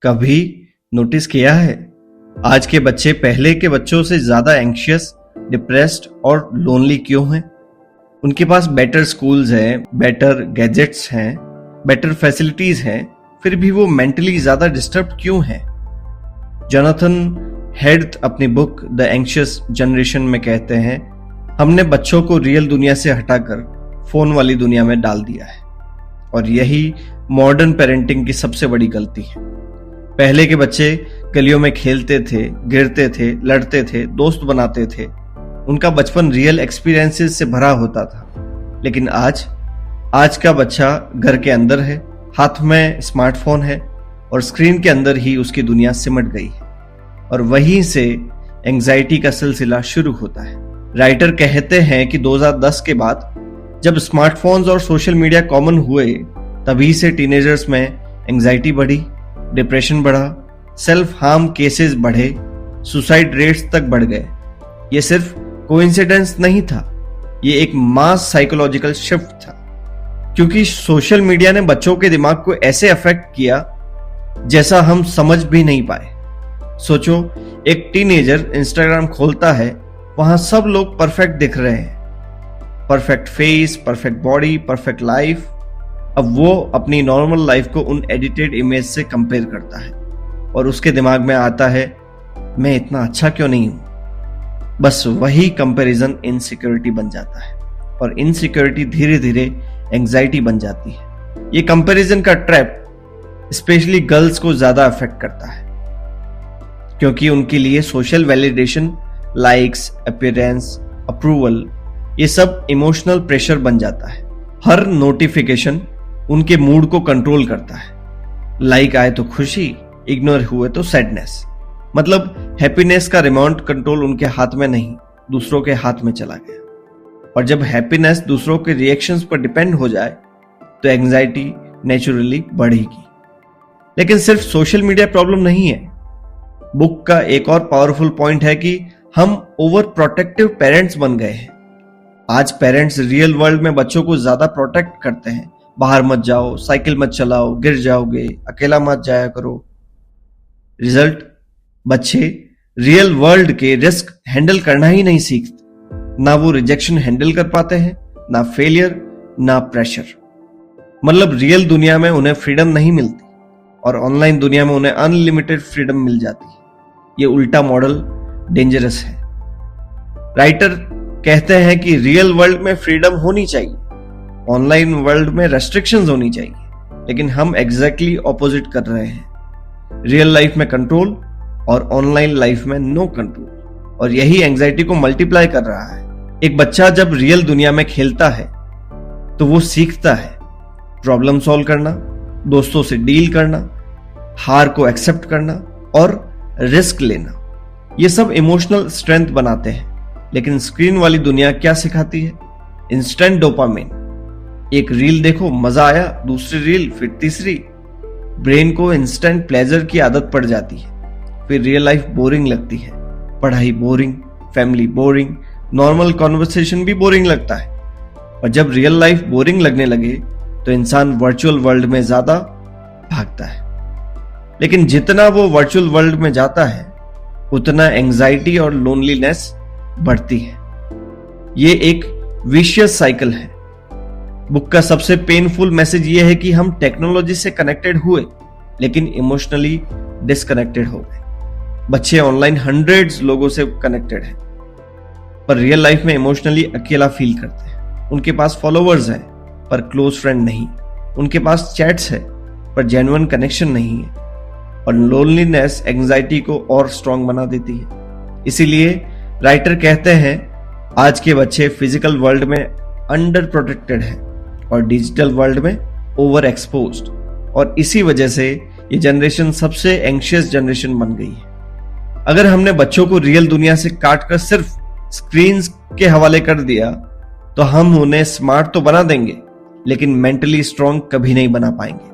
कभी नोटिस किया है आज के बच्चे पहले के बच्चों से ज्यादा एंग्शियस, डिप्रेस्ड और लोनली क्यों हैं? उनके पास बेटर स्कूल्स हैं, बेटर गैजेट्स हैं, बेटर फैसिलिटीज हैं, फिर भी वो मेंटली ज्यादा डिस्टर्ब क्यों हैं? जोनाथन हेड अपनी बुक द एंग्शियस जनरेशन में कहते हैं, हमने बच्चों को रियल दुनिया से हटाकर फोन वाली दुनिया में डाल दिया है और यही मॉडर्न पेरेंटिंग की सबसे बड़ी गलती है। पहले के बच्चे गलियों में खेलते थे, गिरते थे, लड़ते थे, दोस्त बनाते थे, उनका बचपन रियल एक्सपीरियंसेस से भरा होता था। लेकिन आज का बच्चा घर के अंदर है, हाथ में स्मार्टफोन है और स्क्रीन के अंदर ही उसकी दुनिया सिमट गई है और वहीं से एंजाइटी का सिलसिला शुरू होता है। राइटर कहते हैं कि 2010 के बाद जब स्मार्टफोन्स और सोशल मीडिया कॉमन हुए, तभी से टीनेजर्स में एंजाइटी बढ़ी, डिप्रेशन बढ़ा, सेल्फ हार्म केसेस बढ़े, सुसाइड रेट्स तक बढ़ गए। ये सिर्फ कोइंसिडेंस नहीं था, ये एक मास साइकोलॉजिकल शिफ्ट था, क्योंकि सोशल मीडिया ने बच्चों के दिमाग को ऐसे अफेक्ट किया जैसा हम समझ भी नहीं पाए। सोचो, एक टीनेजर इंस्टाग्राम खोलता है, वहां सब लोग परफेक्ट दिख रहे हैं, perfect face, perfect body, perfect life. अब वो अपनी नॉर्मल लाइफ को उन एडिटेड इमेज से कंपेयर करता है और उसके दिमाग में आता है, मैं इतना अच्छा क्यों नहीं हूं। बस वही कंपैरिजन इनसिक्योरिटी बन जाता है और इनसिक्योरिटी धीरे धीरे एंजाइटी बन जाती है। ये कंपैरिजन का ट्रैप स्पेशली गर्ल्स को ज्यादा अफेक्ट करता है, क्योंकि उनके लिए social validation, likes, appearance, approval, ये सब इमोशनल प्रेशर बन जाता है। हर नोटिफिकेशन उनके मूड को कंट्रोल करता है। लाइक आए तो खुशी, इग्नोर हुए तो सैडनेस। मतलब हैप्पीनेस का रिमोट कंट्रोल उनके हाथ में नहीं, दूसरों के हाथ में चला गया। और जब हैप्पीनेस दूसरों के रिएक्शंस पर डिपेंड हो जाए तो एंजाइटी नेचुरली बढ़ेगी। लेकिन सिर्फ सोशल मीडिया प्रॉब्लम नहीं है। बुक का एक और पावरफुल पॉइंट है कि हम ओवर प्रोटेक्टिव पेरेंट्स बन गए हैं। आज पेरेंट्स रियल वर्ल्ड में बच्चों को ज्यादा प्रोटेक्ट करते हैं। बाहर मत जाओ, साइकिल मत चलाओ, गिर जाओगे, अकेला मत जाया करो। रिजल्ट, बच्चे रियल वर्ल्ड के रिस्क हैंडल करना ही नहीं सीखते। ना वो रिजेक्शन हैंडल कर पाते हैं, ना फेलियर, ना प्रेशर। मतलब रियल दुनिया में उन्हें फ्रीडम नहीं मिलती और ऑनलाइन दुनिया में उन्हें अनलिमिटेड फ्रीडम मिल जाती है। ये उल्टा मॉडल डेंजरस है। राइटर कहते हैं कि रियल वर्ल्ड में फ्रीडम होनी चाहिए, ऑनलाइन वर्ल्ड में रेस्ट्रिक्शंस होनी चाहिए, लेकिन हम एग्जैक्टली ऑपोजिट कर रहे हैं। रियल लाइफ में कंट्रोल और ऑनलाइन लाइफ में नो कंट्रोल, और यही एंजाइटी को मल्टीप्लाई कर रहा है। एक बच्चा जब रियल दुनिया में खेलता है तो वो सीखता है प्रॉब्लम सॉल्व करना, दोस्तों से डील करना, हार को एक्सेप्ट करना और रिस्क लेना। ये सब इमोशनल स्ट्रेंथ बनाते हैं। लेकिन स्क्रीन वाली दुनिया क्या सिखाती है? Instant dopamine. एक रील देखो, मजा आया, दूसरी रील, फिर तीसरी। ब्रेन को इंस्टेंट प्लेजर की आदत पड़ जाती है। फिर रियल लाइफ बोरिंग लगती है, पढ़ाई boring, family boring, normal conversation भी बोरिंग लगता है। और जब रियल लाइफ बोरिंग लगने लगे तो इंसान वर्चुअल वर्ल्ड में ज्यादा भागता है। लेकिन जितना वो वर्चुअल वर्ल्ड में जाता है उतना एंजाइटी और लोनलीनेस बढ़ती है। ये एक विशियस साइकिल है। बुक का सबसे पेनफुल मैसेज ये है कि हम टेक्नोलॉजी से कनेक्टेड हुए लेकिन इमोशनली डिस्कनेक्टेड हो गए। बच्चे ऑनलाइन हंड्रेड्स लोगों से कनेक्टेड हैं, पर रियल लाइफ में इमोशनली अकेला फील करते हैं। उनके पास फॉलोअर्स हैं पर क्लोज फ्रेंड नहीं, उनके पास चैट्स है पर जेन्युइन कनेक्शन नहीं है। और लोनलीनेस एंजाइटी को और स्ट्रांग बना देती है। इसीलिए राइटर कहते हैं, आज के बच्चे फिजिकल वर्ल्ड में अंडर प्रोटेक्टेड हैं और डिजिटल वर्ल्ड में ओवर एक्सपोज्ड, और इसी वजह से ये जनरेशन सबसे एंग्शियस जनरेशन बन गई है। अगर हमने बच्चों को रियल दुनिया से काटकर सिर्फ स्क्रीन्स के हवाले कर दिया तो हम उन्हें स्मार्ट तो बना देंगे लेकिन मेंटली स्ट्रांग कभी नहीं बना पाएंगे।